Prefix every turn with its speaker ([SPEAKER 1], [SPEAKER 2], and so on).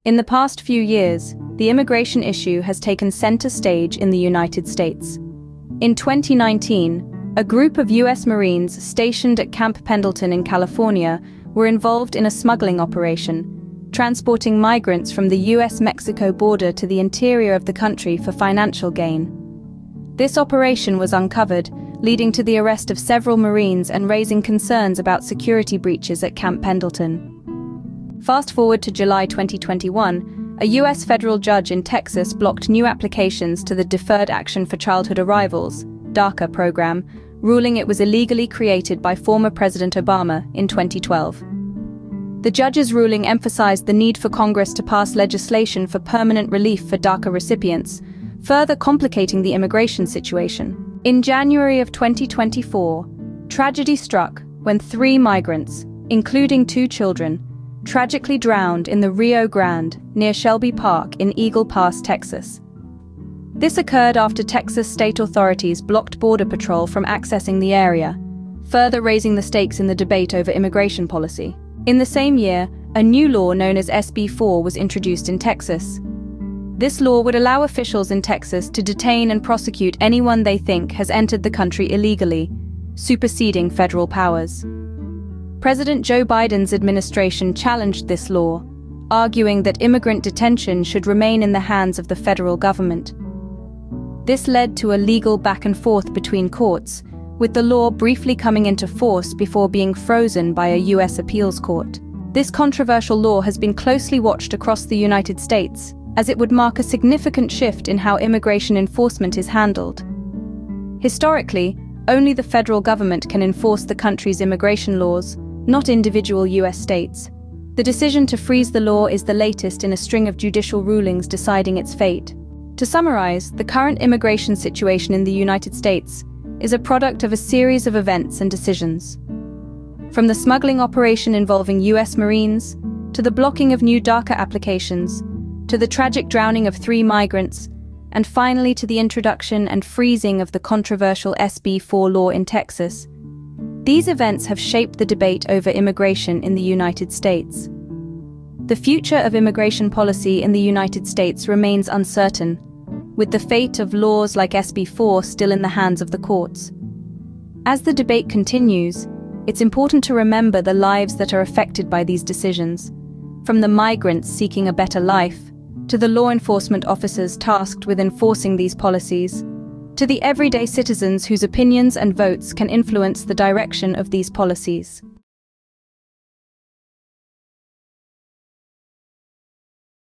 [SPEAKER 1] In the past few years, the immigration issue has taken center stage in the United States. In 2019, a group of U.S. Marines stationed at Camp Pendleton in California were involved in a smuggling operation, transporting migrants from the U.S.-Mexico border to the interior of the country for financial gain. This operation was uncovered, leading to the arrest of several Marines and raising concerns about security breaches at Camp Pendleton. Fast forward to July 2021, a U.S. federal judge in Texas blocked new applications to the Deferred Action for Childhood Arrivals (DACA) program, ruling it was illegally created by former President Obama in 2012. The judge's ruling emphasized the need for Congress to pass legislation for permanent relief for DACA recipients, further complicating the immigration situation. In January of 2024, tragedy struck when 3 migrants, including 2 children, tragically drowned in the Rio Grande near Shelby Park in Eagle Pass, Texas. This occurred after Texas state authorities blocked Border Patrol from accessing the area, further raising the stakes in the debate over immigration policy. In the same year, a new law known as SB 4 was introduced in Texas. This law would allow officials in Texas to detain and prosecute anyone they think has entered the country illegally, superseding federal powers. President Joe Biden's administration challenged this law, arguing that immigrant detention should remain in the hands of the federal government. This led to a legal back and forth between courts, with the law briefly coming into force before being frozen by a U.S. appeals court. This controversial law has been closely watched across the United States, as it would mark a significant shift in how immigration enforcement is handled. Historically, only the federal government can enforce the country's immigration laws, not individual U.S. states. The decision to freeze the law is the latest in a string of judicial rulings deciding its fate. To summarize, the current immigration situation in the United States is a product of a series of events and decisions. From the smuggling operation involving U.S. Marines, to the blocking of new DACA applications, to the tragic drowning of 3 migrants, and finally to the introduction and freezing of the controversial SB 4 law in Texas. These events have shaped the debate over immigration in the United States. The future of immigration policy in the United States remains uncertain, with the fate of laws like SB 4 still in the hands of the courts. As the debate continues, it's important to remember the lives that are affected by these decisions, from the migrants seeking a better life, to the law enforcement officers tasked with enforcing these policies, to the everyday citizens whose opinions and votes can influence the direction of these policies.